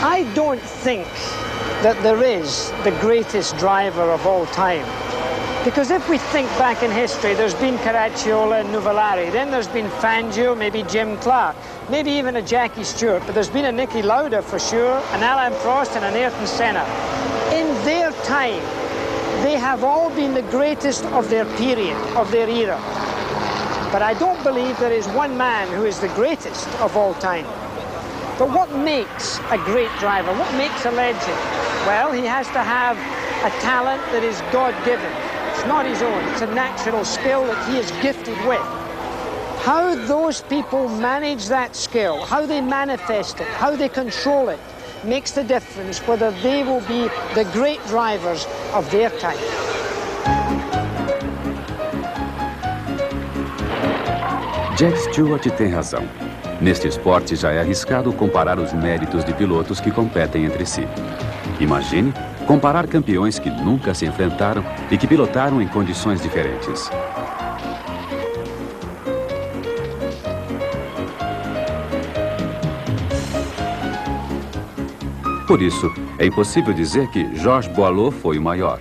I don't think that there is the greatest driver of all time. Because if we think back in history, there's been Caracciola and Nuvolari, then there's been Fangio, maybe Jim Clark, maybe even a Jackie Stewart, but there's been a Niki Lauda for sure, an Alain Prost and an Ayrton Senna. In their time, they have all been the greatest of their period, of their era. But I don't believe there is one man who is the greatest of all time. But what makes a great driver? What makes a legend? Well, he has to have a talent that is God-given. It's not his own. It's a natural skill that he is gifted with. How those people manage that skill, how they manifest it, how they control it, makes the difference whether they will be the great drivers of their time. Jack Stewart tem razão. Neste esporte já é arriscado comparar os méritos de pilotos que competem entre si. Imagine comparar campeões que nunca se enfrentaram e que pilotaram em condições diferentes. Por isso, é impossível dizer que Georges Boileau foi o maior.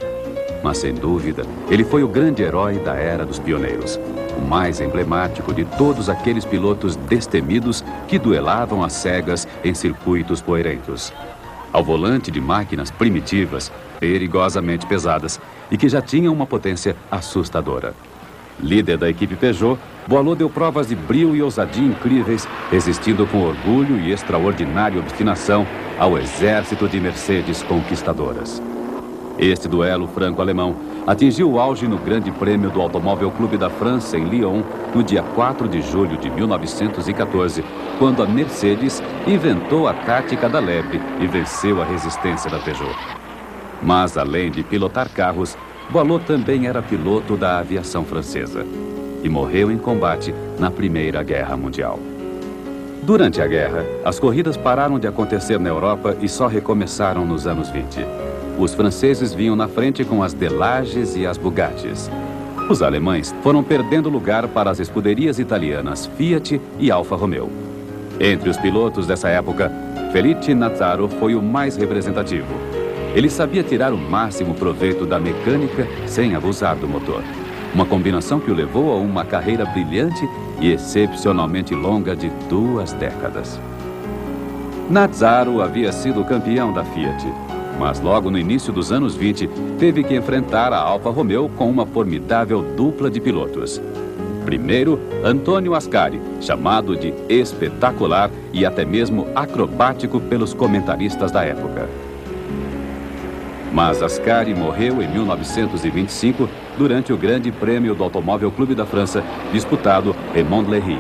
Mas, sem dúvida, ele foi o grande herói da era dos pioneiros. O mais emblemático de todos aqueles pilotos destemidos que duelavam às cegas em circuitos poeirentos. Ao volante de máquinas primitivas, perigosamente pesadas e que já tinham uma potência assustadora. Líder da equipe Peugeot, Boileau deu provas de brio e ousadia incríveis, resistindo com orgulho e extraordinária obstinação ao exército de Mercedes conquistadoras. Este duelo franco-alemão atingiu o auge no Grande Prêmio do Automóvel Clube da França, em Lyon, no dia 4 de julho de 1914, quando a Mercedes inventou a tática da lebre e venceu a resistência da Peugeot. Mas, além de pilotar carros, Boileau também era piloto da aviação francesa e morreu em combate na Primeira Guerra Mundial. Durante a guerra, as corridas pararam de acontecer na Europa e só recomeçaram nos anos 20. Os franceses vinham na frente com as Delages e as Bugattis. Os alemães foram perdendo lugar para as escuderias italianas Fiat e Alfa Romeo. Entre os pilotos dessa época, Felice Nazzaro foi o mais representativo. Ele sabia tirar o máximo proveito da mecânica sem abusar do motor. Uma combinação que o levou a uma carreira brilhante e excepcionalmente longa de 2 décadas. Nazzaro havia sido campeão da Fiat, mas logo no início dos anos 20 teve que enfrentar a Alfa Romeo com uma formidável dupla de pilotos. Primeiro, Antonio Ascari, chamado de espetacular e até mesmo acrobático pelos comentaristas da época. Mas Ascari morreu em 1925 durante o Grande Prêmio do Automóvel Clube da França, disputado em Montlhéry.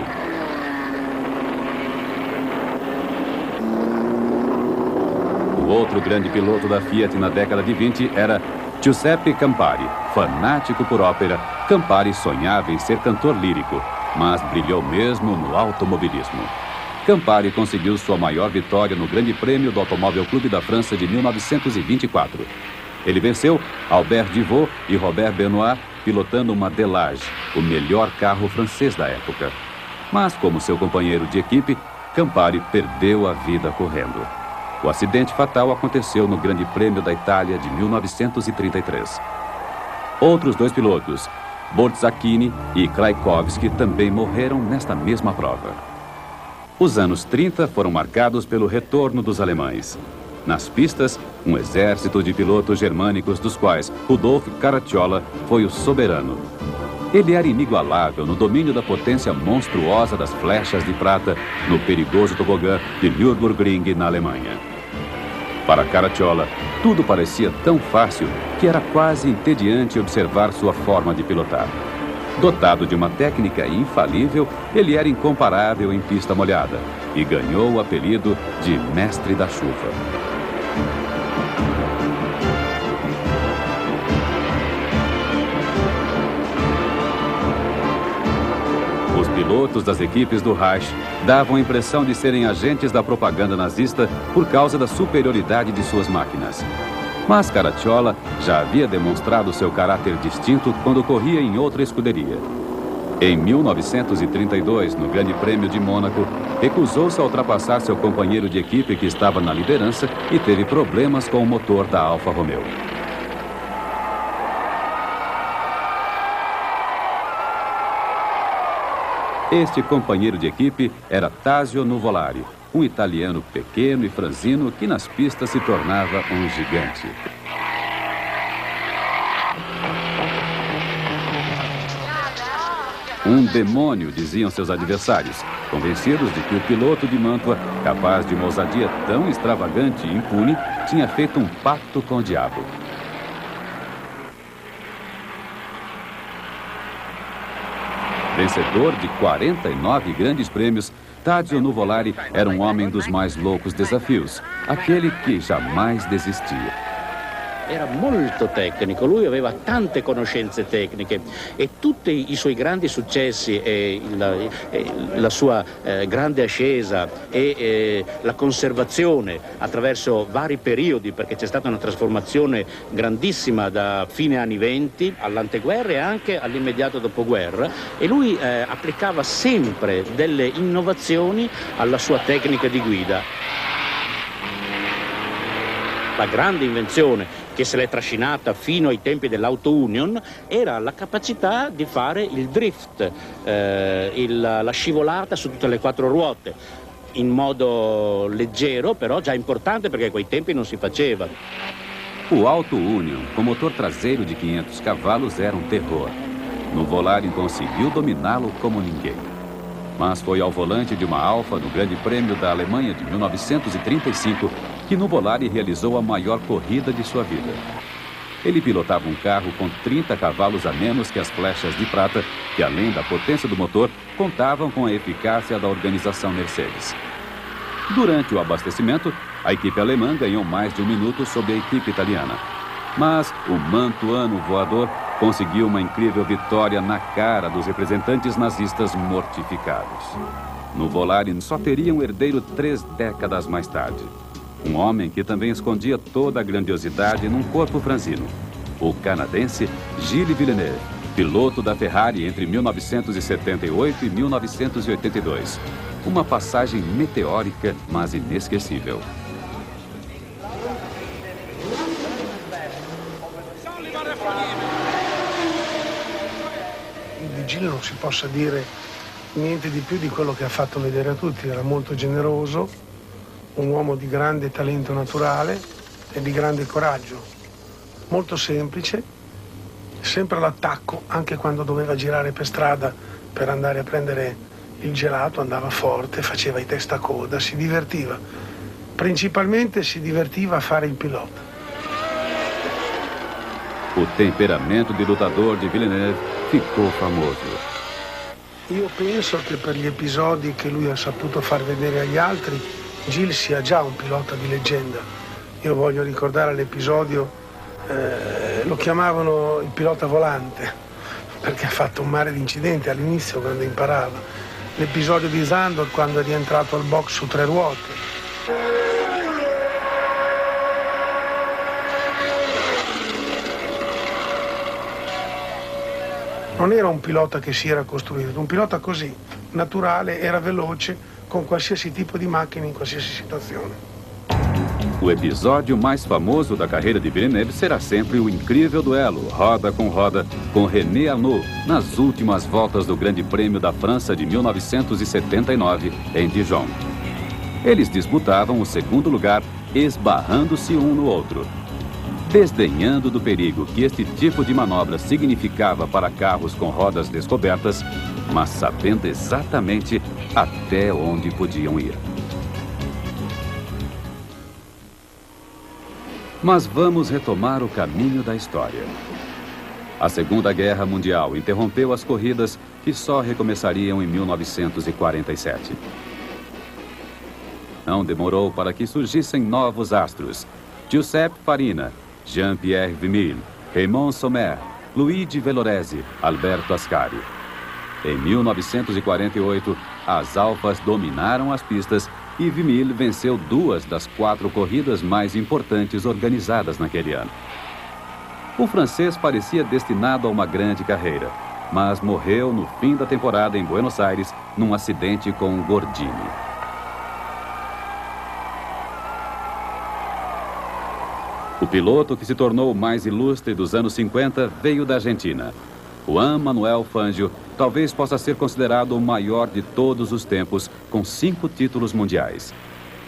O outro grande piloto da Fiat na década de 20 era Giuseppe Campari. Fanático por ópera, Campari sonhava em ser cantor lírico, mas brilhou mesmo no automobilismo. Campari conseguiu sua maior vitória no Grande Prêmio do Automóvel Clube da França de 1924. Ele venceu Albert Divot e Robert Benoit pilotando uma Delage, o melhor carro francês da época. Mas, como seu companheiro de equipe, Campari perdeu a vida correndo. O acidente fatal aconteceu no Grande Prêmio da Itália de 1933. Outros 2 pilotos, Borzacchini e Krajkovski, também morreram nesta mesma prova. Os anos 30 foram marcados pelo retorno dos alemães. Nas pistas, um exército de pilotos germânicos, dos quais Rudolf Caracciola foi o soberano. Ele era inigualável no domínio da potência monstruosa das flechas de prata no perigoso tobogã de Nürburgring, na Alemanha. Para Caracciola, tudo parecia tão fácil que era quase entediante observar sua forma de pilotar. Dotado de uma técnica infalível, ele era incomparável em pista molhada e ganhou o apelido de Mestre da Chuva. Os pilotos das equipes do Reich davam a impressão de serem agentes da propaganda nazista por causa da superioridade de suas máquinas. Mas Caracciola já havia demonstrado seu caráter distinto quando corria em outra escuderia. Em 1932, no Grande Prêmio de Mônaco, recusou-se a ultrapassar seu companheiro de equipe que estava na liderança e teve problemas com o motor da Alfa Romeo. Este companheiro de equipe era Tazio Nuvolari, um italiano pequeno e franzino que nas pistas se tornava um gigante. Um demônio, diziam seus adversários, convencidos de que o piloto de Mantua, capaz de uma ousadia tão extravagante e impune, tinha feito um pacto com o diabo. Vencedor de 49 grandes prêmios, Tazio Nuvolari era um homem dos mais loucos desafios, aquele que jamais desistia. Era molto tecnico, lui aveva tante conoscenze tecniche e tutti i suoi grandi successi e la sua grande ascesa e la conservazione attraverso vari periodi, perché c'è stata una trasformazione grandissima da fine anni 20 all'anteguerra e anche all'immediato dopoguerra, e lui applicava sempre delle innovazioni alla sua tecnica di guida. La grande invenzione che se l'è trascinata fino ai tempi dell'Auto Union era la capacità di fare il drift, la scivolata su tutte le quattro ruote, in modo leggero, però già importante perché a quei tempi non si faceva. O Auto Union, com motor traseiro de 500 cavalos, era um terror. Nuvolari conseguiu dominá-lo como ninguém. Mas foi ao volante de uma Alfa no Grande Prêmio da Alemanha de 1935 que Nuvolari realizou a maior corrida de sua vida. Ele pilotava um carro com 30 cavalos a menos que as flechas de prata, que além da potência do motor, contavam com a eficácia da organização Mercedes. Durante o abastecimento, a equipe alemã ganhou mais de um minuto sobre a equipe italiana. Mas o mantuano voador conseguiu uma incrível vitória na cara dos representantes nazistas mortificados. Nuvolari só teria um herdeiro 3 décadas mais tarde. Um homem que também escondia toda a grandiosidade num corpo franzino. O canadense Gilles Villeneuve, piloto da Ferrari entre 1978 e 1982. Uma passagem meteórica, mas inesquecível. Di Gilles non si possa dire niente di più di quello che ha fatto vedere a tutti. Era molto generoso, un uomo di grande talento naturale e di grande coraggio, molto semplice, sempre all'attacco, anche quando doveva girare per strada per andare a prendere il gelato, andava forte, faceva i testacoda, si divertiva. Principalmente si divertiva a fare il pilota. O temperamento de lutador de Villeneuve ficou famoso. Io penso che per gli episodi che lui ha saputo far vedere agli altri, Gilles sia già un pilota di leggenda. Io voglio ricordare l'episodio, lo chiamavano il pilota volante, perché ha fatto un mare di incidenti all'inizio quando imparava. L'episodio di Zandvoort quando è rientrato al box su 3 ruote. Non era un pilota che si era costruito, un pilota così, naturale, era veloce, con qualsiasi tipo di macchina in qualsiasi situazione. O episódio mais famoso da carreira de Villeneuve será sempre o incrível duelo, roda com René Arnoux, nas últimas voltas do Grande Prêmio da França de 1979, em Dijon. Eles disputavam o segundo lugar, esbarrando-se um no outro. Desdenhando do perigo que este tipo de manobra significava para carros com rodas descobertas, mas sabendo exatamente até onde podiam ir. Mas vamos retomar o caminho da história. A Segunda Guerra Mundial interrompeu as corridas que só recomeçariam em 1947. Não demorou para que surgissem novos astros. Giuseppe Farina, Jean-Pierre Vergne, Raymond Sommer, Luigi Villoresi, Alberto Ascari. Em 1948, as Alfas dominaram as pistas e Vergne venceu 2 das 4 corridas mais importantes organizadas naquele ano. O francês parecia destinado a uma grande carreira. mas morreu no fim da temporada em Buenos Aires num acidente com um Gordini. O piloto que se tornou o mais ilustre dos anos 50 veio da Argentina. Juan Manuel Fangio talvez possa ser considerado o maior de todos os tempos, com 5 títulos mundiais.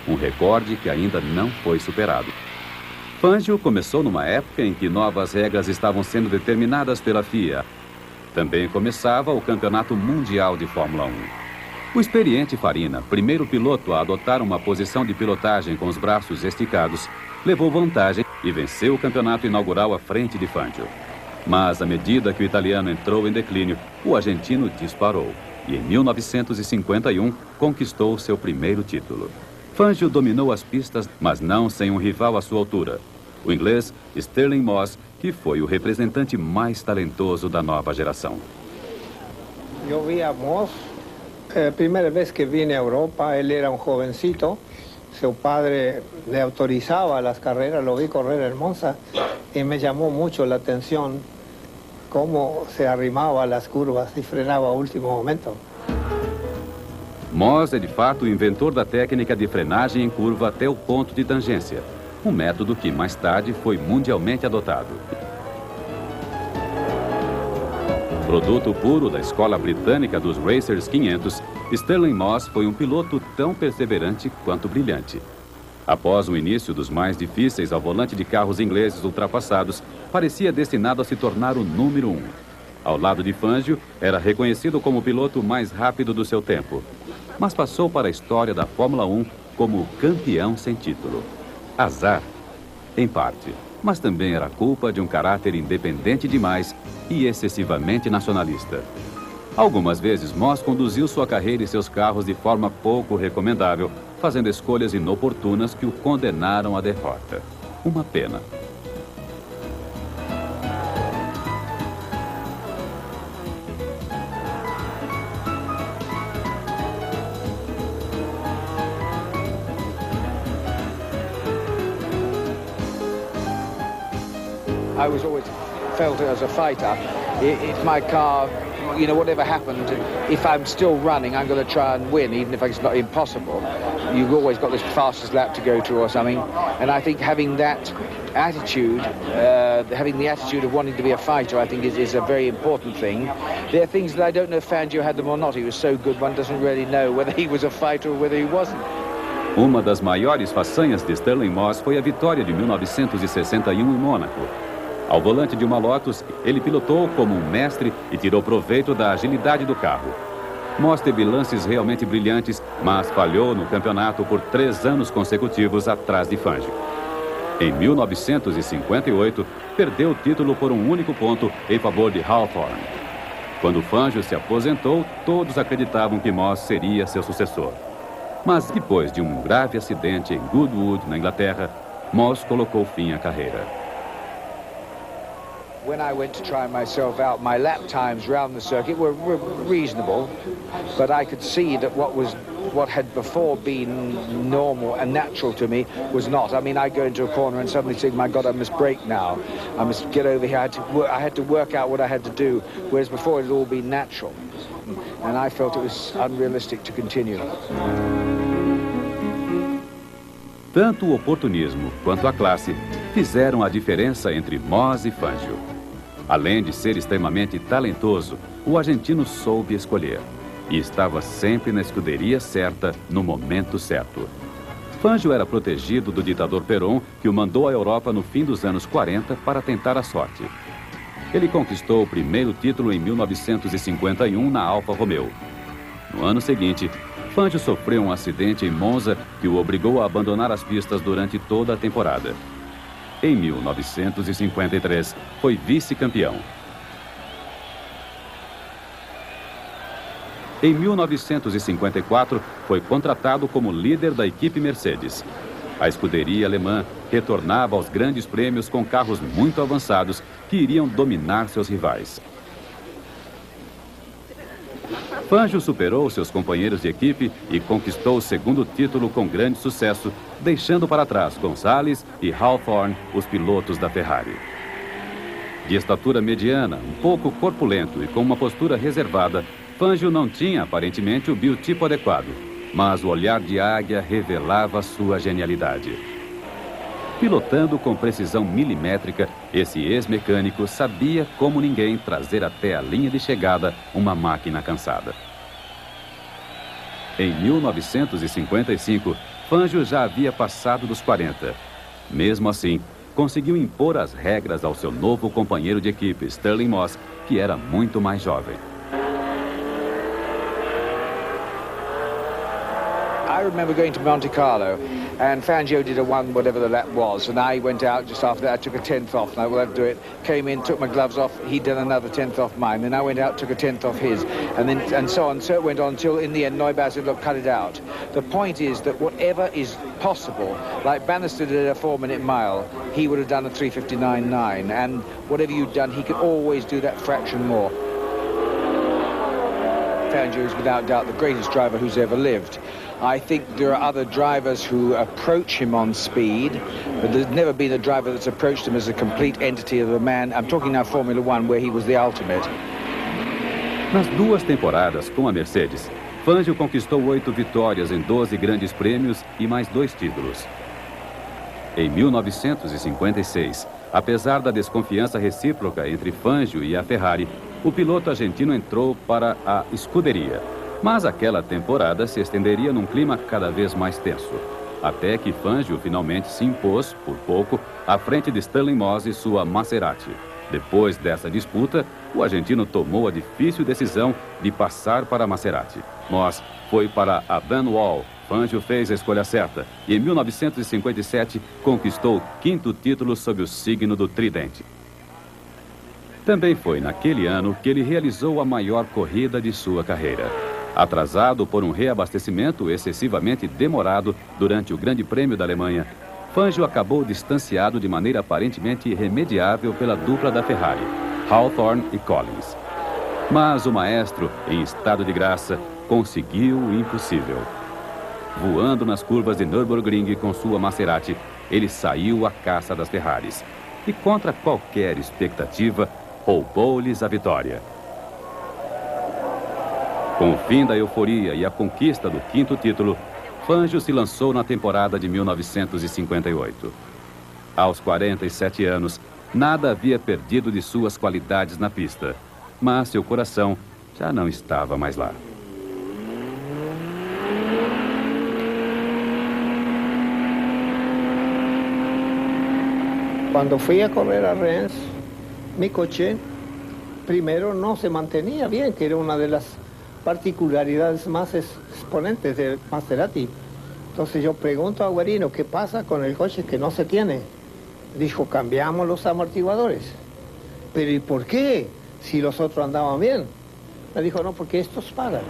Um recorde que ainda não foi superado. Fangio começou numa época em que novas regras estavam sendo determinadas pela FIA. Também começava o Campeonato Mundial de Fórmula 1. O experiente Farina, primeiro piloto a adotar uma posição de pilotagem com os braços esticados, levou vantagem e venceu o campeonato inaugural à frente de Fangio. Mas, à medida que o italiano entrou em declínio, o argentino disparou e, em 1951, conquistou seu primeiro título. Fangio dominou as pistas, mas não sem um rival à sua altura, o inglês Stirling Moss, que foi o representante mais talentoso da nova geração. Eu vi a Moss, a primeira vez que vim à Europa, ele era um jovencito, seu padre le autorizaba las carreras, lo vi correr en Monza y me llamó mucho la atención cómo se arrimaba a las curvas y frenaba a último momento. Moss é de fato o inventor da técnica de frenagem em curva até o ponto de tangência, um método que mais tarde foi mundialmente adotado. Produto puro da escola britânica dos Racers 500, Stirling Moss foi um piloto tão perseverante quanto brilhante. Após o início dos mais difíceis ao volante de carros ingleses ultrapassados, parecia destinado a se tornar o número 1. Ao lado de Fangio, era reconhecido como o piloto mais rápido do seu tempo, mas passou para a história da Fórmula 1 como campeão sem título. Azar, em parte, mas também era culpa de um caráter independente demais e excessivamente nacionalista. Algumas vezes, Moss conduziu sua carreira e seus carros de forma pouco recomendável, fazendo escolhas inoportunas que o condenaram à derrota. Uma pena. I was always felt as a fighter. If my car, you know, whatever happened, if I'm still running, I'm going to try and win, even if it's not impossible. You've always got this fastest lap to go to or something. And I think having that attitude, having the attitude of wanting to be a fighter, I think is a very important thing. There are things that I don't know if Fangio had them or not. He was so good, one doesn't really know whether he was a fighter or whether he wasn't. Uma das maiores façanhas de Stirling Moss foi a vitória de 1961 em Mônaco. Ao volante de uma Lotus, ele pilotou como um mestre e tirou proveito da agilidade do carro. Moss teve lances realmente brilhantes, mas falhou no campeonato por 3 anos consecutivos atrás de Fangio. Em 1958, perdeu o título por um único ponto em favor de Hawthorne. Quando Fangio se aposentou, todos acreditavam que Moss seria seu sucessor. Mas depois de um grave acidente em Goodwood, na Inglaterra, Moss colocou fim à carreira. When I went to try myself out, my lap times around the circuit were reasonable, but I could see that what had before been normal and natural to me was not. I mean, I go into a corner and suddenly think, my God, I must brake now. I must get over here. I had to work out what I had to do, whereas before it had all been natural. And I felt it was unrealistic to continue. Tanto o oportunismo quanto a classe fizeram a diferença entre Moss e Fangio. Além de ser extremamente talentoso, o argentino soube escolher e estava sempre na escuderia certa, no momento certo. Fangio era protegido do ditador Perón, que o mandou à Europa no fim dos anos 40 para tentar a sorte. Ele conquistou o primeiro título em 1951 na Alfa Romeo. No ano seguinte, Fangio sofreu um acidente em Monza que o obrigou a abandonar as pistas durante toda a temporada. Em 1953, foi vice-campeão. Em 1954, foi contratado como líder da equipe Mercedes. A escuderia alemã retornava aos grandes prêmios com carros muito avançados que iriam dominar seus rivais. Fangio superou seus companheiros de equipe e conquistou o segundo título com grande sucesso, deixando para trás Gonçalves e Hawthorne, os pilotos da Ferrari. De estatura mediana, um pouco corpulento e com uma postura reservada, Fangio não tinha aparentemente o biotipo adequado, mas o olhar de águia revelava sua genialidade. Pilotando com precisão milimétrica, esse ex-mecânico sabia como ninguém trazer até a linha de chegada uma máquina cansada. Em 1955, Fangio já havia passado dos 40. Mesmo assim, conseguiu impor as regras ao seu novo companheiro de equipe, Stirling Moss, que era muito mais jovem. I remember going to Monte Carlo, and Fangio did a one, whatever the lap was, and I went out just after that. I took a 10th off, and I will have to do it. Came in, took my gloves off. He'd done another 10th off mine. Then I went out, took a 10th off his, and so on. So it went on until in the end, Neubauer said, "Look, cut it out." The point is that whatever is possible, like Bannister did a 4-minute mile, he would have done a 3:59.9, and whatever you'd done, he could always do that fraction more. Fangio is without doubt the greatest driver who's ever lived. I think there are other drivers who approach him on speed, but there's never been a driver that's approached him as a complete entity of a man. I'm talking now Formula One, where he was the ultimate. Nas 2 temporadas com a Mercedes, Fangio conquistou 8 vitórias em 12 grandes prêmios e mais 2 títulos. Em 1956, apesar da desconfiança recíproca entre Fangio e a Ferrari, o piloto argentino entrou para a escuderia. Mas aquela temporada se estenderia num clima cada vez mais tenso, até que Fangio finalmente se impôs, por pouco, à frente de Stirling Moss e sua Maserati. Depois dessa disputa, o argentino tomou a difícil decisão de passar para a Maserati. Moss foi para a Van Wall. Fangio fez a escolha certa e em 1957 conquistou o 5º título sob o signo do tridente. Também foi naquele ano que ele realizou a maior corrida de sua carreira. Atrasado por um reabastecimento excessivamente demorado durante o Grande Prêmio da Alemanha, Fangio acabou distanciado de maneira aparentemente irremediável pela dupla da Ferrari, Hawthorne e Collins. Mas o maestro, em estado de graça, conseguiu o impossível. Voando nas curvas de Nürburgring com sua Maserati, ele saiu à caça das Ferraris e, contra qualquer expectativa, roubou-lhes a vitória. Com o fim da euforia e a conquista do 5º título, Fangio se lançou na temporada de 1958. Aos 47 anos, nada havia perdido de suas qualidades na pista, mas seu coração já não estava mais lá. Cuando fui a correr a Rennes, mi coche primero no se mantenía bien, que era una de las particularidades más exponentes de Maserati. Entonces yo pregunto a Guarino, ¿qué pasa con el coche que no se tiene? Dijo, cambiamos los amortiguadores. Pero ¿y por qué? Si los otros andaban bien. Me dijo, no, porque estos paran.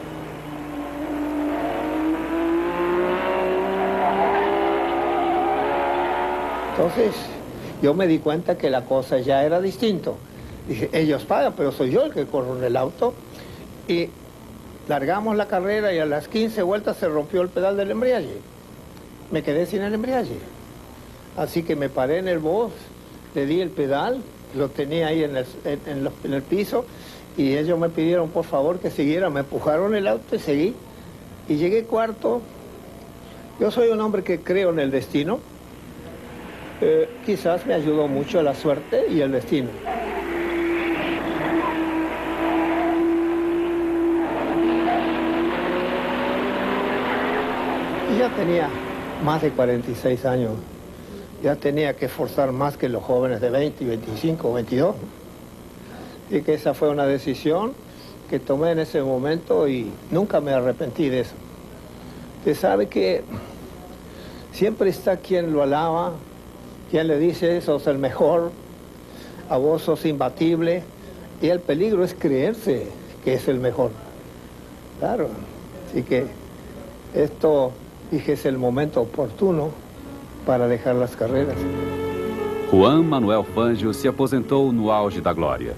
Entonces yo me di cuenta que la cosa ya era distinto. Dije, ellos pagan, pero soy yo el que corro en el auto. Y largamos la carrera y a las 15 vueltas se rompió el pedal del embriague. Me quedé sin el embriague. Así que me paré en el box, le di el pedal, lo tenía ahí en el piso, y ellos me pidieron por favor que siguiera. Me empujaron el auto y seguí. Y llegué cuarto. Yo soy un hombre que creo en el destino. Quizás me ayudó mucho la suerte y el destino. Y ya tenía más de 46 años. Ya tenía que esforzar más que los jóvenes de 20, 25, 22. Y que esa fue una decisión que tomé en ese momento y nunca me arrepentí de eso. Usted sabe que siempre está quien lo alaba, quien le dice, sos el mejor, a vos sos imbatible, y el peligro es creerse que es el mejor. Claro, así que esto, dije, es el momento oportuno para dejar las carreras. Juan Manuel Fangio se aposentou no auge da glória.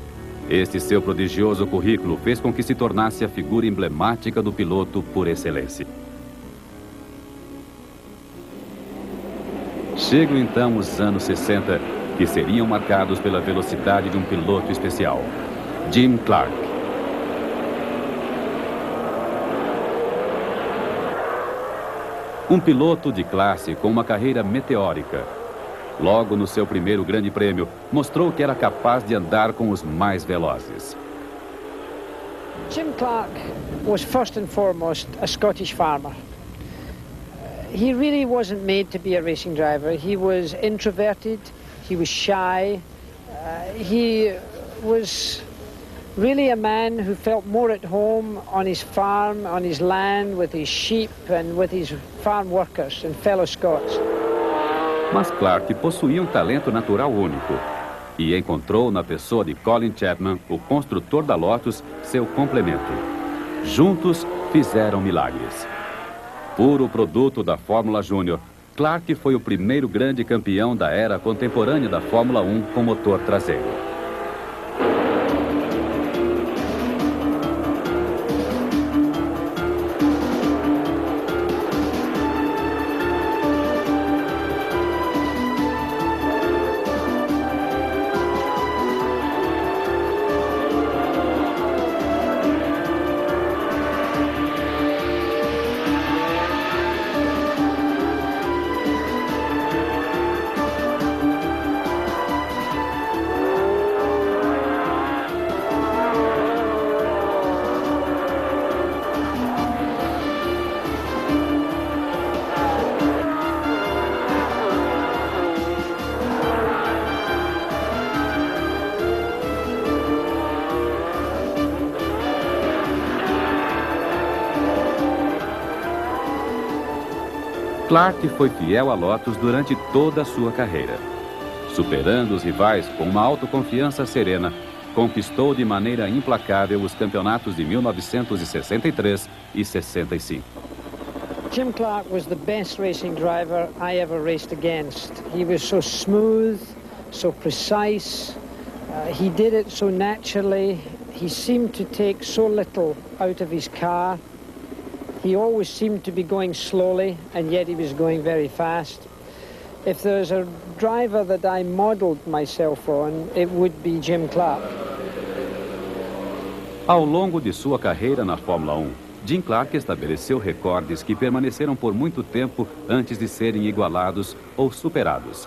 Este seu prodigioso currículo fez com que se tornasse a figura emblemática do piloto por excelência. Chegam então os anos 60, que seriam marcados pela velocidade de um piloto especial, Jim Clark. Um piloto de classe com uma carreira meteórica. Logo no seu primeiro grande prêmio, mostrou que era capaz de andar com os mais velozes. Jim Clark was first and foremost a Scottish farmer. He really wasn't made to be a racing driver. He was introverted, he was shy, he was really a man who felt more at home on his farm, on his land, with his sheep and with his farm workers and fellow Scots. Mas Clark possuía um talento natural único e encontrou na pessoa de Colin Chapman, o construtor da Lotus, seu complemento. Juntos fizeram milagres. Puro produto da Fórmula Júnior, Clark foi o primeiro grande campeão da era contemporânea da Fórmula 1 com motor traseiro. Clark foi fiel à Lotus durante toda a sua carreira. Superando os rivais com uma autoconfiança serena, conquistou de maneira implacável os campeonatos de 1963 e 65. Jim Clark was the best racing driver I ever raced against. He was so smooth, so precise. He did it so naturally. He seemed to take so little out of his car. He always seemed to be going slowly, and yet he was going very fast. If there's a driver that I modeled myself on, it would be Jim Clark. Ao longo de sua carreira na Fórmula 1, Jim Clark estabeleceu recordes que permaneceram por muito tempo antes de serem igualados ou superados.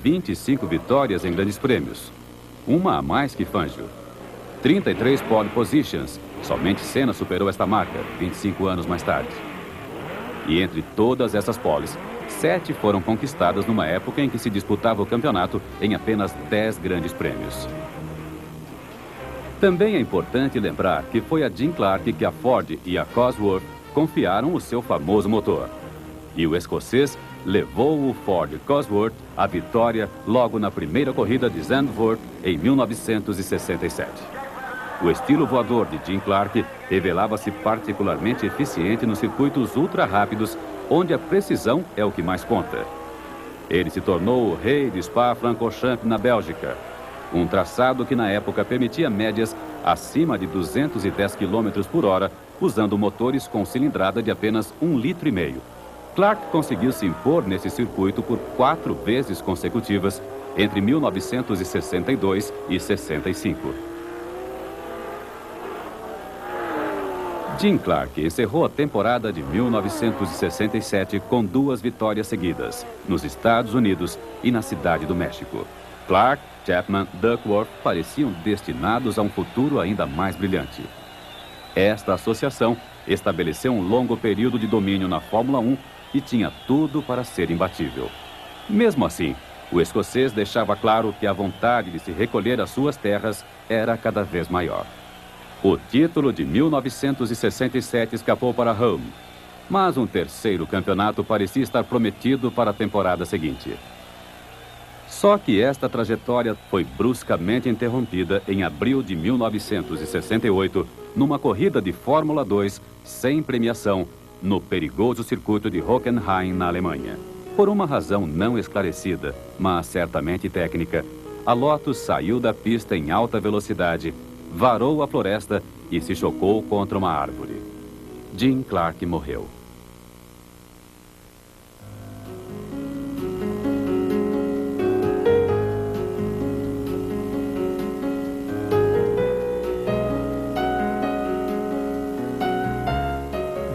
25 vitórias em grandes prêmios, uma a mais que Fangio. 33 pole positions, somente Senna superou esta marca 25 anos mais tarde. E entre todas essas poles, 7 foram conquistadas numa época em que se disputava o campeonato em apenas 10 grandes prêmios. Também é importante lembrar que foi a Jim Clark que a Ford e a Cosworth confiaram o seu famoso motor. E o escocês levou o Ford Cosworth à vitória logo na primeira corrida de Zandvoort em 1967. O estilo voador de Jim Clark revelava-se particularmente eficiente nos circuitos ultra-rápidos, onde a precisão é o que mais conta. Ele se tornou o rei de Spa-Francorchamps na Bélgica, um traçado que na época permitia médias acima de 210 km por hora, usando motores com cilindrada de apenas 1,5 litros. Clark conseguiu se impor nesse circuito por 4 vezes consecutivas, entre 1962 e 65. Jim Clark encerrou a temporada de 1967 com 2 vitórias seguidas, nos Estados Unidos e na Cidade do México. Clark, Chapman, Duckworth pareciam destinados a um futuro ainda mais brilhante. Esta associação estabeleceu um longo período de domínio na Fórmula 1 e tinha tudo para ser imbatível. Mesmo assim, o escocês deixava claro que a vontade de se recolher às suas terras era cada vez maior. O título de 1967 escapou para Home, mas um terceiro campeonato parecia estar prometido para a temporada seguinte. Só que esta trajetória foi bruscamente interrompida em abril de 1968, numa corrida de Fórmula 2 sem premiação, no perigoso circuito de Hockenheim, na Alemanha. Por uma razão não esclarecida, mas certamente técnica, a Lotus saiu da pista em alta velocidade, varou a floresta e se chocou contra uma árvore. Jim Clark morreu.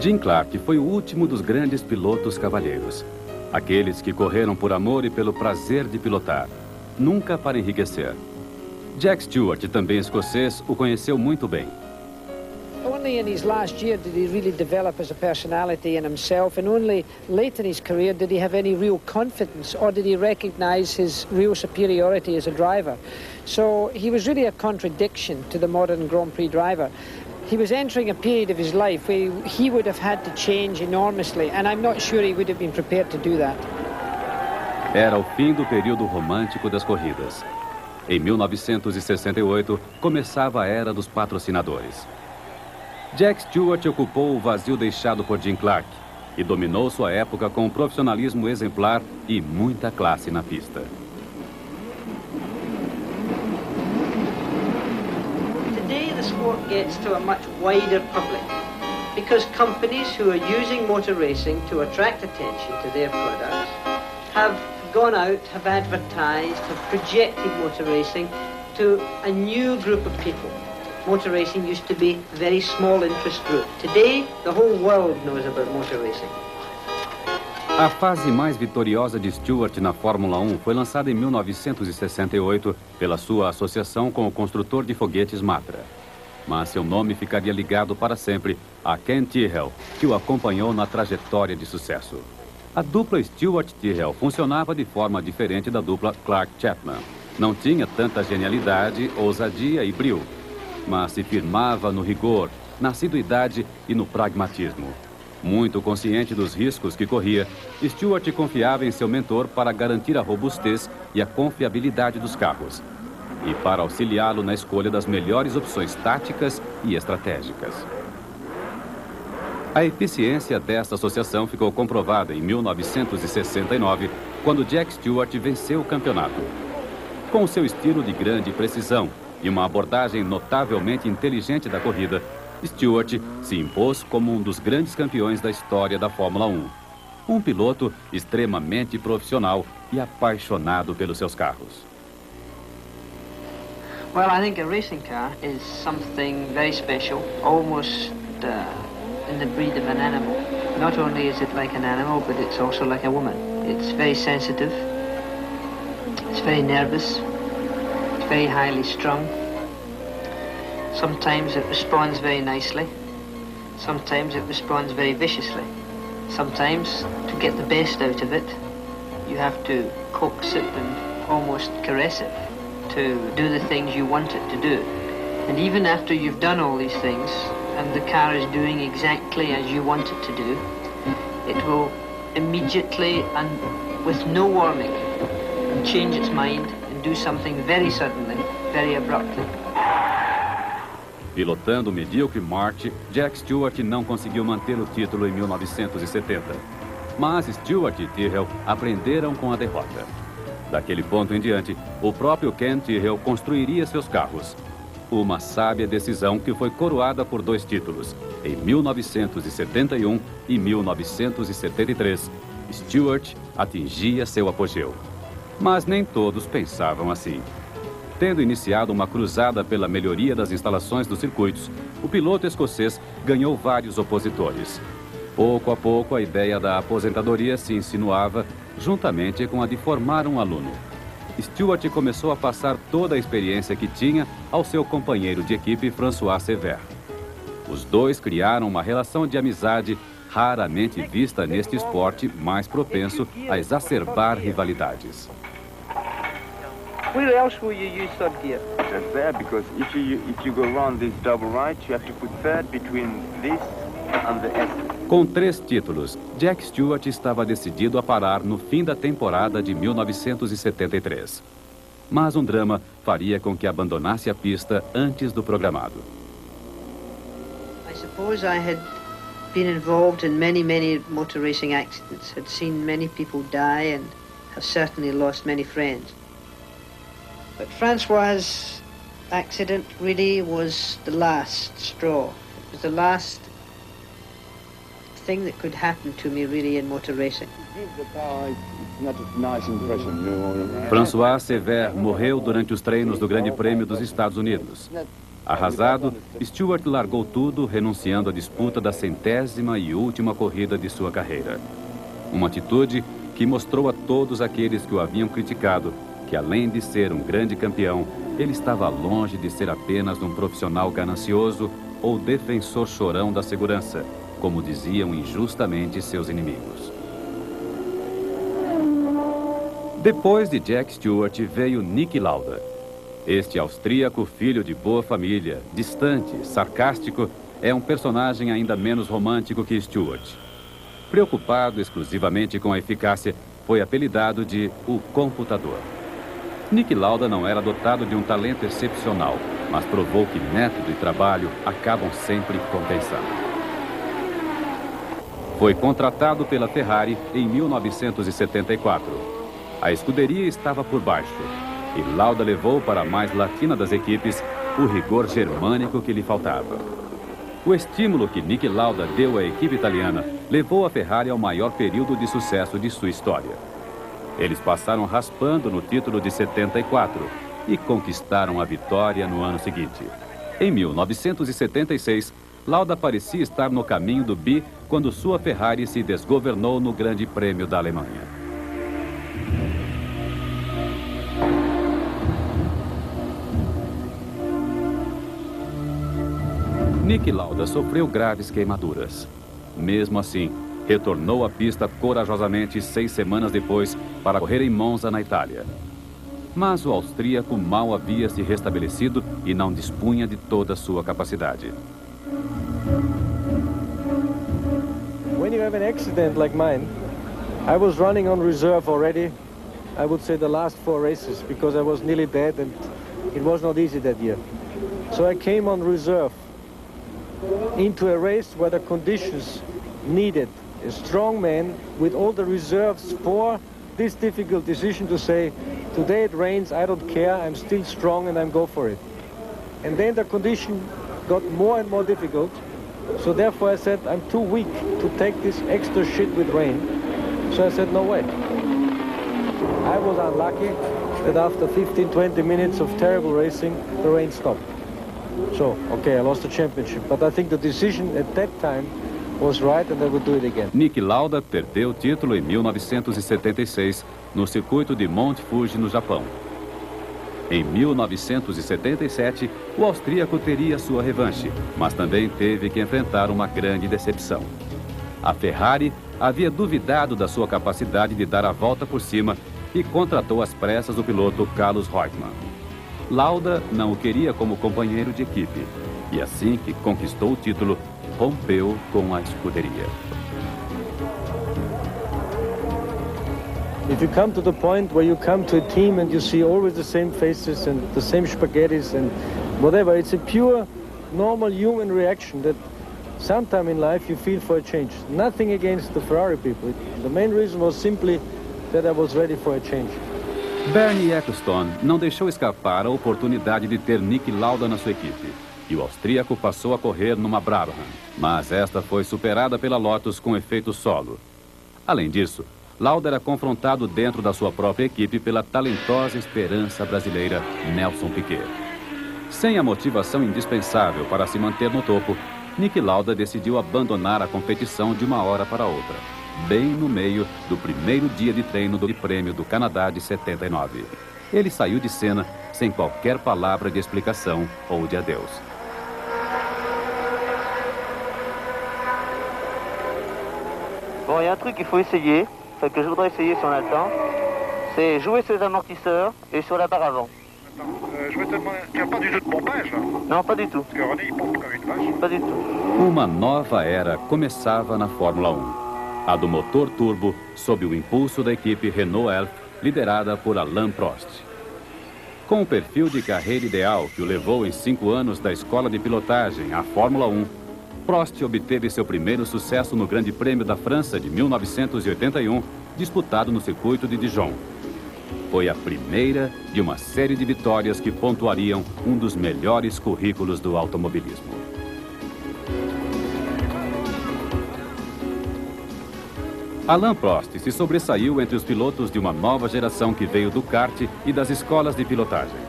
Jim Clark foi o último dos grandes pilotos cavalheiros. Aqueles que correram por amor e pelo prazer de pilotar, nunca para enriquecer. Jack Stewart, também escocês, o conheceu muito bem. Only in his last year did he really develop as a personality in himself, and only late in his career did he have any real confidence, or did he recognize his real superiority as a driver. So he was really a contradiction to the modern Grand Prix driver. He was entering a period of his life where he would have had to change enormously, and I'm not sure he would have been prepared to do that. Era o fim do período romântico das corridas. Em 1968, começava a era dos patrocinadores. Jack Stewart ocupou o vazio deixado por Jim Clark e dominou sua época com um profissionalismo exemplar e muita classe na pista. Today the sport gets to a much wider public because companies who are using motor racing to attract attention to their products have gone out, have advertised, have projected motor racing to a new group of people. Motor racing used to be a very small interest group. Today, the whole world knows about motor racing. A fase mais vitoriosa de Stewart na Fórmula 1 foi lançada em 1968 pela sua associação com o construtor de foguetes Matra. Mas seu nome ficaria ligado para sempre a Ken Tyrrell, que o acompanhou na trajetória de sucesso. A dupla Stewart-Tyrrell funcionava de forma diferente da dupla Clark-Chapman. Não tinha tanta genialidade, ousadia e brio, mas se firmava no rigor, na assiduidade e no pragmatismo. Muito consciente dos riscos que corria, Stewart confiava em seu mentor para garantir a robustez e a confiabilidade dos carros e para auxiliá-lo na escolha das melhores opções táticas e estratégicas. A eficiência desta associação ficou comprovada em 1969, quando Jack Stewart venceu o campeonato. Com seu estilo de grande precisão e uma abordagem notavelmente inteligente da corrida, Stewart se impôs como um dos grandes campeões da história da Fórmula 1. Um piloto extremamente profissional e apaixonado pelos seus carros. Well, I think a racing car is something very special, almost in the breed of an animal. Not only is it like an animal, but it's also like a woman. It's very sensitive, it's very nervous, very highly strung. Sometimes it responds very nicely. Sometimes it responds very viciously. Sometimes, to get the best out of it, you have to coax it and almost caress it to do the things you want it to do. And even after you've done all these things, and the car is doing exactly as you want it to do, it will immediately and with no warning change its mind do something very suddenly, very abruptly. Pilotando o medíocre March, Jack Stewart não conseguiu manter o título em 1970. Mas Stewart e Tyrrell aprenderam com a derrota. Daquele ponto em diante, o próprio Ken Tyrrell construiria seus carros. Uma sábia decisão que foi coroada por 2 títulos. Em 1971 e 1973, Stewart atingia seu apogeu. Mas nem todos pensavam assim. Tendo iniciado uma cruzada pela melhoria das instalações dos circuitos, o piloto escocês ganhou vários opositores. Pouco a pouco, a ideia da aposentadoria se insinuava, juntamente com a de formar um aluno. Stewart começou a passar toda a experiência que tinha ao seu companheiro de equipe, François Sever. Os dois criaram uma relação de amizade raramente vista neste esporte mais propenso a exacerbar rivalidades. Where else will you use third gear? Just there, because if you go around this double right, you have to put third between this and the S. Com 3 títulos, Jack Stewart estava decidido a parar no fim da temporada de 1973. Mas um drama faria com que abandonasse a pista antes do programado. I suppose I had been involved in many motor racing accidents, had seen many people die and have certainly lost many friends. But Francois' accident really was the last straw. It was the last thing that could happen to me really in motor racing. François Sever morreu durante os treinos do Grande Prêmio dos Estados Unidos. Arrasado, Stewart largou tudo, renunciando à disputa da 100ª e última corrida de sua carreira. Uma atitude que mostrou a todos aqueles que o haviam criticado que, além de ser um grande campeão, ele estava longe de ser apenas um profissional ganancioso ou defensor chorão da segurança, como diziam injustamente seus inimigos. Depois de Jack Stewart veio Niki Lauda. Este austríaco, filho de boa família, distante, sarcástico, é um personagem ainda menos romântico que Stewart. Preocupado exclusivamente com a eficácia, foi apelidado de o computador. Niki Lauda não era dotado de um talento excepcional, mas provou que método e trabalho acabam sempre compensando. Foi contratado pela Ferrari em 1974. A escuderia estava por baixo e Lauda levou para a mais latina das equipes o rigor germânico que lhe faltava. O estímulo que Niki Lauda deu à equipe italiana levou a Ferrari ao maior período de sucesso de sua história. Eles passaram raspando no título de 74 e conquistaram a vitória no ano seguinte. Em 1976, Lauda parecia estar no caminho do bi quando sua Ferrari se desgovernou no Grande Prêmio da Alemanha. Niki Lauda sofreu graves queimaduras. Mesmo assim, retornou à pista corajosamente 6 semanas depois para correr em Monza, na Itália. Mas o austríaco mal havia se restabelecido e não dispunha de toda a sua capacidade. When you have an accident like mine, I was running on reserve already, I would say the last 4 races, because I was nearly dead and it was not easy that year. So I came on reserve into a race where the conditions needed a strong man with all the reserves for this difficult decision to say, today it rains, I don't care, I'm still strong and I'm go for it. And then the condition got more and more difficult, so therefore I said, I'm too weak to take this extra shit with rain. So I said, no way. I was unlucky that after 15-20 minutes of terrible racing, the rain stopped. So, okay, I lost the championship, but I think the decision at that time was right and I would do it again. Niki Lauda perdeu o título em 1976 no circuito de Mount Fuji, no Japão. Em 1977, o austríaco teria sua revanche, mas também teve que enfrentar uma grande decepção. A Ferrari havia duvidado da sua capacidade de dar a volta por cima e contratou às pressas o piloto Carlos Reutemann. Lauda não o queria como companheiro de equipe e assim que conquistou o título, rompeu com a escuderia. If you come to the point where you come to a team and you see always the same faces and the same spaghettis and whatever, it's a pure, normal human reaction that sometime in life you feel for a change. Nothing against the Ferrari people. The main reason was simply that I was ready for a change. Bernie Ecclestone não deixou escapar a oportunidade de ter Niki Lauda na sua equipe. E o austríaco passou a correr numa Brabham, mas esta foi superada pela Lotus com efeito solo. Além disso, Lauda era confrontado dentro da sua própria equipe pela talentosa esperança brasileira Nelson Piquet. Sem a motivação indispensável para se manter no topo, Niki Lauda decidiu abandonar a competição de uma hora para outra, bem no meio do primeiro dia de treino do Prêmio do Canadá de 79. Ele saiu de cena sem qualquer palavra de explicação ou de adeus. Bon, il y a un truc qu'il faut essayer, que je voudrais essayer si on a le temps, c'est jouer sur les amortisseurs et sur la barre avant. Je vais te demander, tu n'as pas du tout de pompage là? Non, pas du tout. Parce que René, il pompe comme une vache. Pas du tout. Uma nova era começava na Fórmula 1. A do motor turbo, sob o impulso da equipe Renault Elf, liderada por Alain Prost. Com o perfil de carreira ideal que o levou em 5 anos da escola de pilotagem à Fórmula 1, Prost obteve seu primeiro sucesso no Grande Prêmio da França de 1981, disputado no circuito de Dijon. Foi a primeira de uma série de vitórias que pontuariam um dos melhores currículos do automobilismo. Alain Prost se sobressaiu entre os pilotos de uma nova geração que veio do kart e das escolas de pilotagem.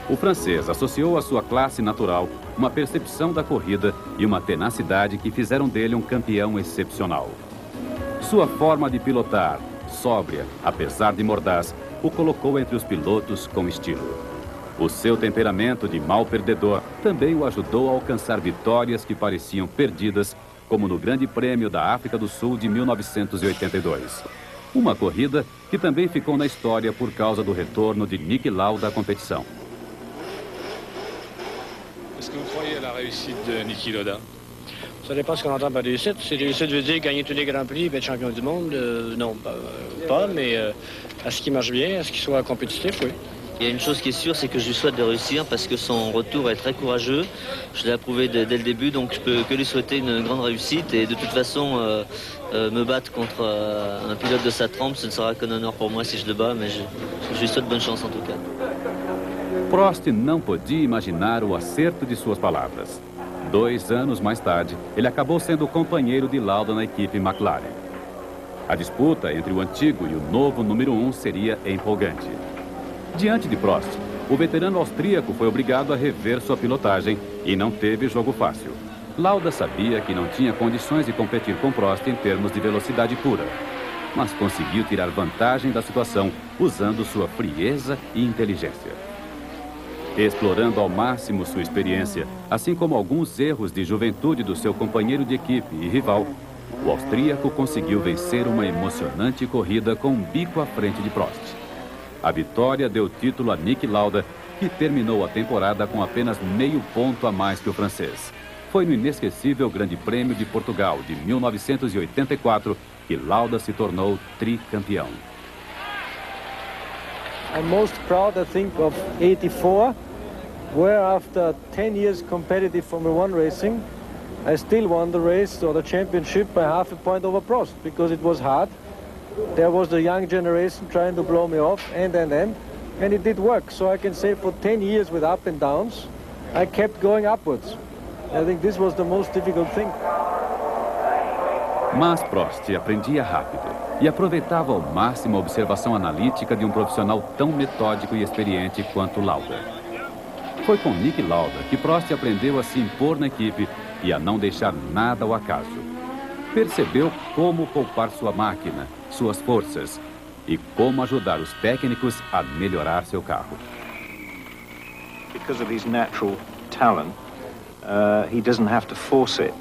O francês associou à sua classe natural uma percepção da corrida e uma tenacidade que fizeram dele um campeão excepcional. Sua forma de pilotar, sóbria, apesar de mordaz, o colocou entre os pilotos com estilo. O seu temperamento de mau perdedor também o ajudou a alcançar vitórias que pareciam perdidas, como no Grande Prêmio da África do Sul de 1982. Uma corrida que também ficou na história por causa do retorno de Niki Lauda à competição. Est-ce que vous croyez à la réussite de Niki Lauda? Ça dépend ce qu'on entend par réussite. Si réussite veut dire gagner tous les Grands Prix et être champion du monde, non, pas, mais à ce qui marche bien, à ce qu'il soit compétitif, oui. Il y a une chose qui est sûre, c'est que je lui souhaite de réussir parce que son retour est très courageux. Je l'ai approuvé dès le début, donc je peux que lui souhaiter une grande réussite. Et de toute façon, me battre contre un pilote de sa trempe, ce ne sera qu'un honneur pour moi si je le bats, mais je lui souhaite bonne chance en tout cas. Prost não podia imaginar o acerto de suas palavras. 2 anos mais tarde, ele acabou sendo companheiro de Lauda na equipe McLaren. A disputa entre o antigo e o novo número 1 seria empolgante. Diante de Prost, o veterano austríaco foi obrigado a rever sua pilotagem e não teve jogo fácil. Lauda sabia que não tinha condições de competir com Prost em termos de velocidade pura, mas conseguiu tirar vantagem da situação usando sua frieza e inteligência. Explorando ao máximo sua experiência, assim como alguns erros de juventude do seu companheiro de equipe e rival, o austríaco conseguiu vencer uma emocionante corrida com um bico à frente de Prost. A vitória deu título a Niki Lauda, que terminou a temporada com apenas meio ponto a mais que o francês. Foi no inesquecível Grande Prêmio de Portugal de 1984 que Lauda se tornou tricampeão. I'm most proud, I think, of 84, where after 10 years competitive Formula 1 racing, I still won the race or the championship by half a point over Prost, because it was hard. There was the young generation trying to blow me off, and it did work. So I can say for 10 years with up and downs, I kept going upwards. I think this was the most difficult thing. Mas Prost aprendia rápido e aproveitava ao máximo a observação analítica de um profissional tão metódico e experiente quanto Lauda. Foi com Niki Lauda que Prost aprendeu a se impor na equipe e a não deixar nada ao acaso. Percebeu como poupar sua máquina, suas forças e como ajudar os técnicos a melhorar seu carro. Because of his natural talent, he doesn't have to force it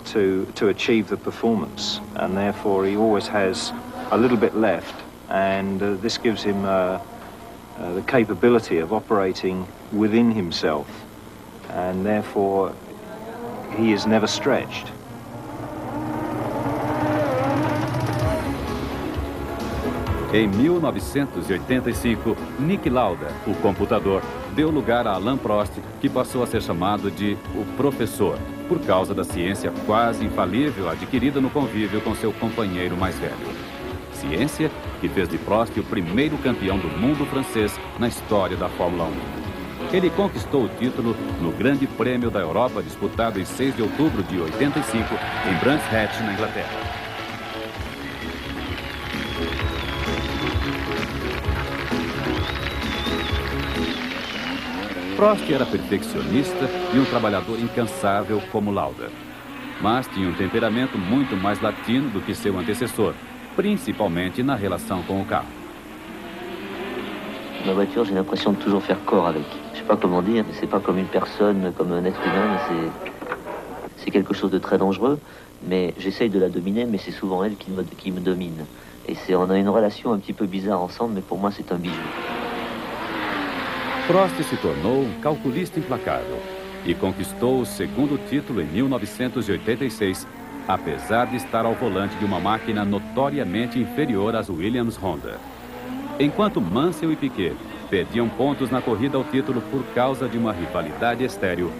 to achieve the performance, and therefore he always has a little bit left, and this gives him the capability of operating within himself, and therefore he is never stretched. Em 1985, Niki Lauda, o computador, deu lugar a Alain Prost, que passou a ser chamado de o professor, por causa da ciência quase infalível adquirida no convívio com seu companheiro mais velho. Ciência que fez de Prost o primeiro campeão do mundo francês na história da Fórmula 1. Ele conquistou o título no Grande Prêmio da Europa, disputado em 6 de outubro de 85, em Brands Hatch, na Inglaterra. Prost era perfeccionista e um trabalhador incansável como Lauda. Mas tinha um temperamento muito mais latino do que seu antecessor, principalmente na relação com o carro. Ma voiture, j'ai l'impression de toujours faire corps avec. Je sais pas comment dire, mais c'est pas comme une personne, comme un être humain, c'est quelque chose de très dangereux, mais j'essaye de la dominer, mais c'est souvent elle qui me domine. Et on a une relation un petit peu bizarre ensemble, mais pour moi c'est un bijou. Prost se tornou um calculista implacável e conquistou o segundo título em 1986, apesar de estar ao volante de uma máquina notoriamente inferior às Williams Honda. Enquanto Mansell e Piquet perdiam pontos na corrida ao título por causa de uma rivalidade estéril,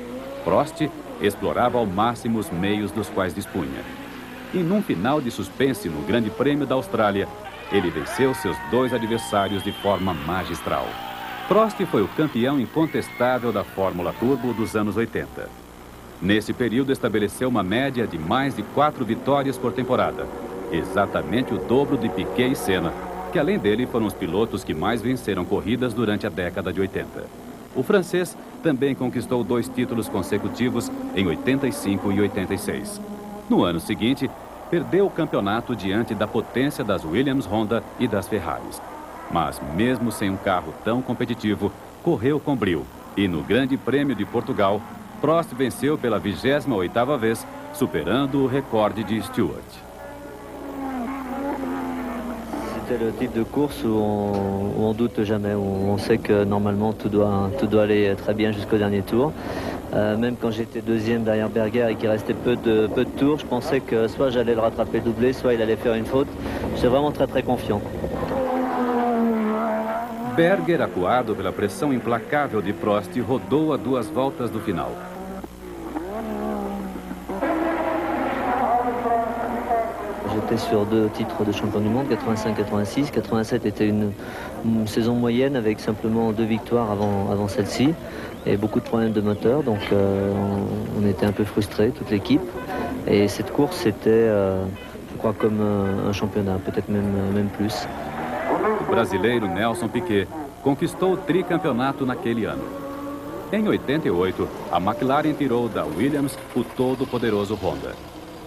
Prost explorava ao máximo os meios dos quais dispunha. E num final de suspense no Grande Prêmio da Austrália, ele venceu seus 2 adversários de forma magistral. Prost foi o campeão incontestável da Fórmula Turbo dos anos 80. Nesse período estabeleceu uma média de mais de 4 vitórias por temporada, exatamente o dobro de Piquet e Senna, que além dele foram os pilotos que mais venceram corridas durante a década de 80. O francês também conquistou 2 títulos consecutivos em 85 e 86. No ano seguinte, perdeu o campeonato diante da potência das Williams, Honda e das Ferraris. Mas mesmo sem um carro tão competitivo, correu com brio. E no Grande Prêmio de Portugal, Prost venceu pela 28ª vez, superando o recorde de Stewart. C'était le type de course où on doute jamais, où on sait que normalement tout doit aller très bien jusqu'au dernier tour. Même quand j'étais deuxième derrière Berger et qu'il restait peu de tours, je pensais que soit j'allais le rattraper doublé, soit il allait faire une faute. J'étais vraiment très confiant. Berger, acuado pela pressão implacável de Prost, rodou a 2 voltas do final. J'étais sur 2 titres de champion du monde, 85-86. 87 était une saison moyenne avec simplement 2 victoires avant celle-ci et beaucoup de problèmes de moteur, donc on était un peu frustrés, toute l'équipe. Et cette course, c'était, je crois, comme un championnat, peut-être même plus. O brasileiro Nelson Piquet conquistou o tricampeonato naquele ano. Em 88, a McLaren tirou da Williams o todo-poderoso Honda.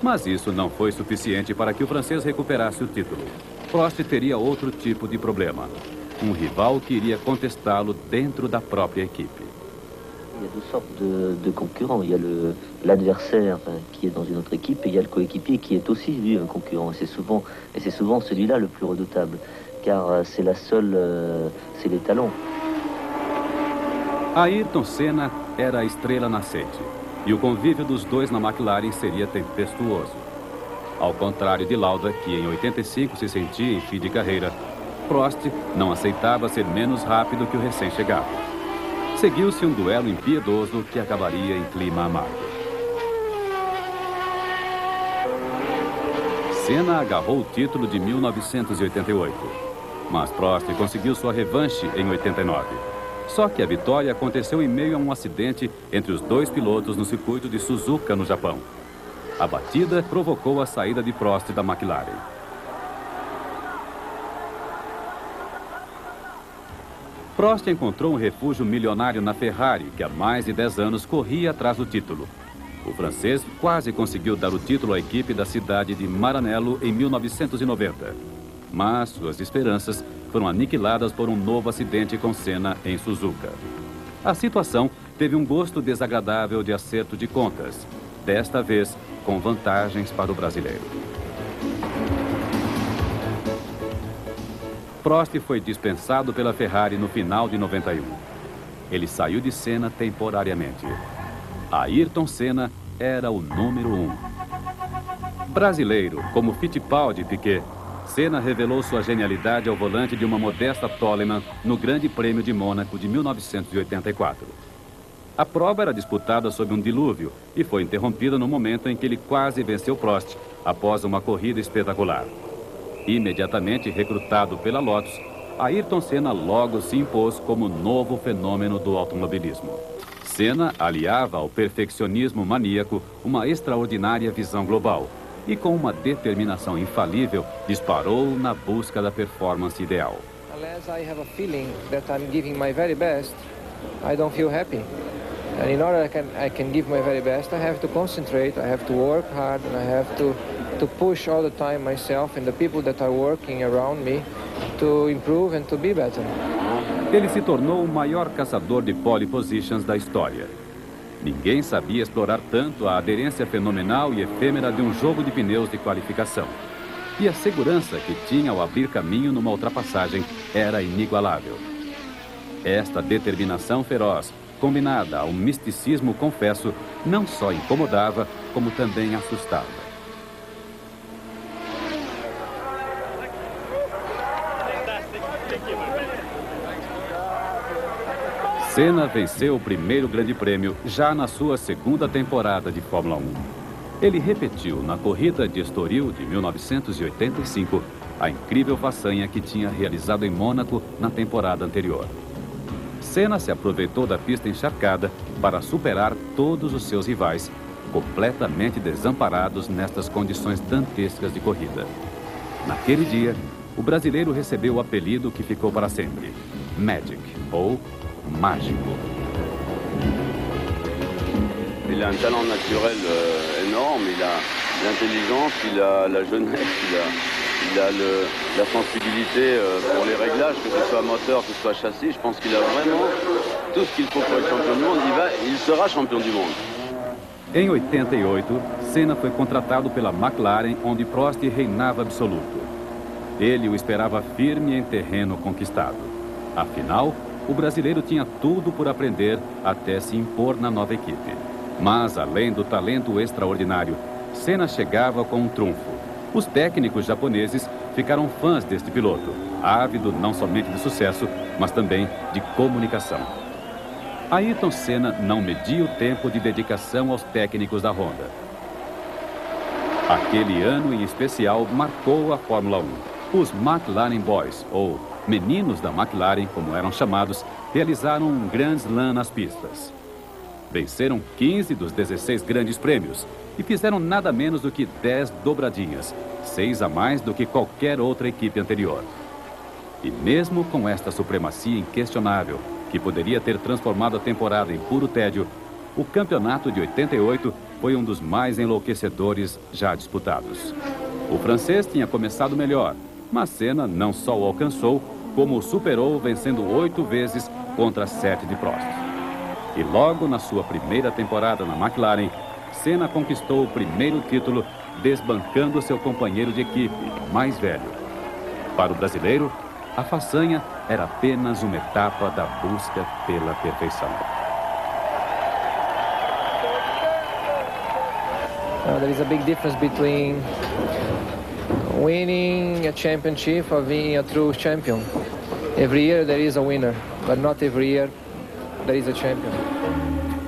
Mas isso não foi suficiente para que o francês recuperasse o título. Prost teria outro tipo de problema. Um rival que iria contestá-lo dentro da própria equipe. Il y a 2 sortes de concurrents. Il y a l'adversaire qui est dans une autre équipe et il y a le coéquipier qui est aussi lui un concurrent. Et c'est souvent celui-là le plus redoutable, car c'est la seule, c'est les talons. Ayrton Senna era a estrela nascente e o convívio dos dois na McLaren seria tempestuoso. Ao contrário de Lauda, que em 85 se sentia em fim de carreira, Prost não aceitava ser menos rápido que o recém-chegado. Seguiu-se um duelo impiedoso que acabaria em clima amargo. Senna agarrou o título de 1988, mas Prost conseguiu sua revanche em 89. Só que a vitória aconteceu em meio a um acidente entre os 2 pilotos no circuito de Suzuka, no Japão. A batida provocou a saída de Prost da McLaren. Prost encontrou um refúgio milionário na Ferrari, que há mais de 10 anos corria atrás do título. O francês quase conseguiu dar o título à equipe da cidade de Maranello em 1990. Mas suas esperanças foram aniquiladas por um novo acidente com Senna em Suzuka. A situação teve um gosto desagradável de acerto de contas, desta vez com vantagens para o brasileiro. Prost foi dispensado pela Ferrari no final de 91. Ele saiu de Senna temporariamente. Ayrton Senna era o número 1. Brasileiro, como Fittipaldi e Piquet, Senna revelou sua genialidade ao volante de uma modesta Toleman no Grande Prêmio de Mônaco de 1984. A prova era disputada sob um dilúvio e foi interrompida no momento em que ele quase venceu Prost após uma corrida espetacular. Imediatamente recrutado pela Lotus, Ayrton Senna logo se impôs como novo fenômeno do automobilismo. Senna aliava ao perfeccionismo maníaco uma extraordinária visão global e, com uma determinação infalível, disparou na busca da performance ideal. Unless I have a feeling that I'm giving my very best, I don't feel happy. And in order I can give my very best, I have to concentrate, I have to work hard, and I have to push all the time myself and the people that are working around me to improve and to be better. Ele se tornou o maior caçador de pole positions da história. Ninguém sabia explorar tanto a aderência fenomenal e efêmera de um jogo de pneus de qualificação. E a segurança que tinha ao abrir caminho numa ultrapassagem era inigualável. Esta determinação feroz, combinada a um misticismo confesso, não só incomodava, como também assustava. Senna venceu o primeiro Grande Prêmio já na sua segunda temporada de Fórmula 1. Ele repetiu na corrida de Estoril de 1985 a incrível façanha que tinha realizado em Mônaco na temporada anterior. Senna se aproveitou da pista encharcada para superar todos os seus rivais, completamente desamparados nestas condições dantescas de corrida. Naquele dia, o brasileiro recebeu o apelido que ficou para sempre: Magic, ou Mágico. Il a un talent naturel énorme, il a l'intelligence, il a la jeunesse, il a la sensibilité pour les réglages, que ce soit moteur, que ce soit châssis. Je pense qu'il a vraiment tout ce qu'il faut pour être champion du monde. Il sera champion du monde. Em 88, Senna foi contratado pela McLaren, onde Prost reinava absoluto. Ele o esperava firme em terreno conquistado. Afinal, o brasileiro tinha tudo por aprender até se impor na nova equipe. Mas, além do talento extraordinário, Senna chegava com um trunfo. Os técnicos japoneses ficaram fãs deste piloto, ávido não somente de sucesso, mas também de comunicação. Ayrton Senna não media o tempo de dedicação aos técnicos da Honda. Aquele ano em especial marcou a Fórmula 1. Os McLaren Boys, ou meninos da McLaren, como eram chamados, realizaram um Grand Slam nas pistas. Venceram 15 dos 16 grandes prêmios e fizeram nada menos do que 10 dobradinhas, 6 a mais do que qualquer outra equipe anterior. E mesmo com esta supremacia inquestionável, que poderia ter transformado a temporada em puro tédio, o campeonato de 88 foi um dos mais enlouquecedores já disputados. O francês tinha começado melhor, mas Senna não só o alcançou, como o superou, vencendo 8 vezes contra 7 de Prost. E logo na sua primeira temporada na McLaren, Senna conquistou o primeiro título, desbancando seu companheiro de equipe, mais velho. Para o brasileiro, a façanha era apenas uma etapa da busca pela perfeição. There is a big difference between winning a championship or being a true champion. Every year there is a winner, but not every year there is a champion.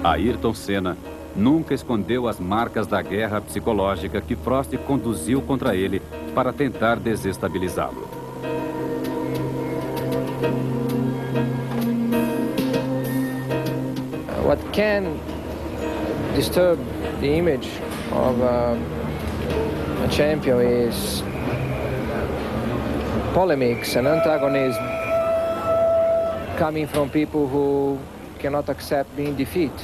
Ayrton Senna nunca escondeu as marcas da guerra psicológica que Prost conduziu contra ele para tentar desestabilizá-lo. What can disturb the image of a champion is polemics and antagonism coming from people who cannot accept being defeated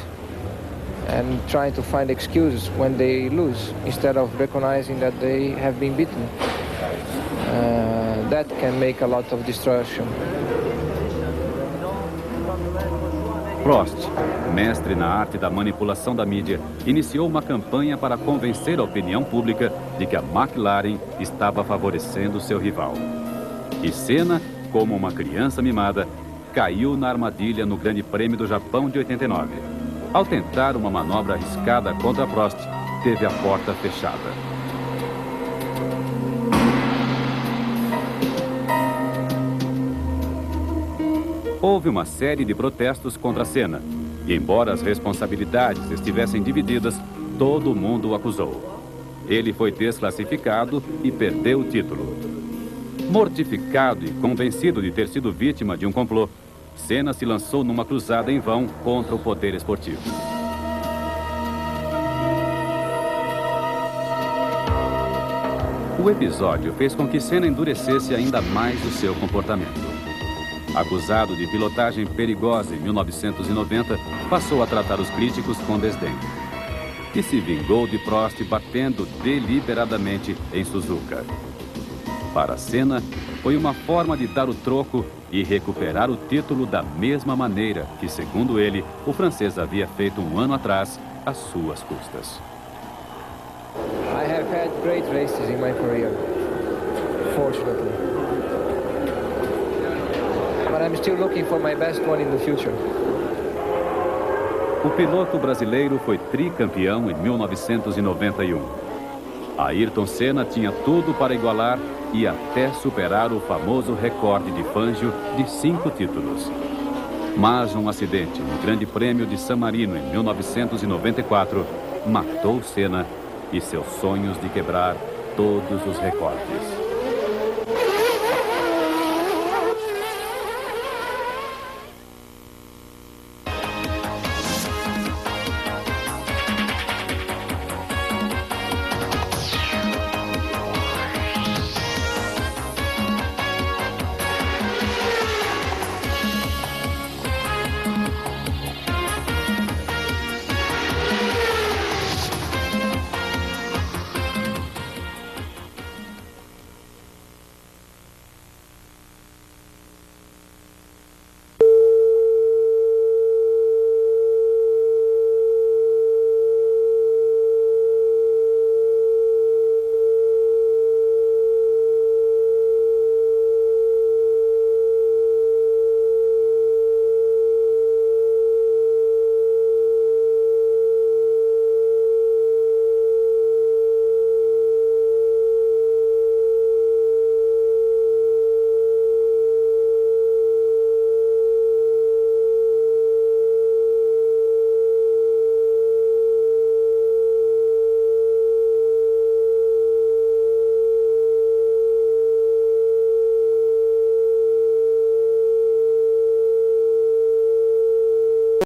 and trying to find excuses when they lose instead of recognizing that they have been beaten. That can make a lot of distortion. Prost, mestre na arte da manipulação da mídia, iniciou uma campanha para convencer a opinião pública de que a McLaren estava favorecendo seu rival. E Senna, como uma criança mimada, caiu na armadilha no Grande Prêmio do Japão de 89. Ao tentar uma manobra arriscada contra Prost, teve a porta fechada. Houve uma série de protestos contra Senna, e embora as responsabilidades estivessem divididas, todo mundo o acusou. Ele foi desclassificado e perdeu o título. Mortificado e convencido de ter sido vítima de um complô, Senna se lançou numa cruzada em vão contra o poder esportivo. O episódio fez com que Senna endurecesse ainda mais o seu comportamento. Acusado de pilotagem perigosa em 1990, passou a tratar os críticos com desdém. E se vingou de Prost batendo deliberadamente em Suzuka. Para Senna, foi uma forma de dar o troco e recuperar o título da mesma maneira que, segundo ele, o francês havia feito um ano atrás, às suas custas. I have had great races in my career, fortunately. But I'm still looking for my best one in the future. O piloto brasileiro foi tricampeão em 1991. Ayrton Senna tinha tudo para igualar e até superar o famoso recorde de Fangio de 5 títulos. Mas um acidente no Grande Prêmio de San Marino em 1994 matou Senna e seus sonhos de quebrar todos os recordes.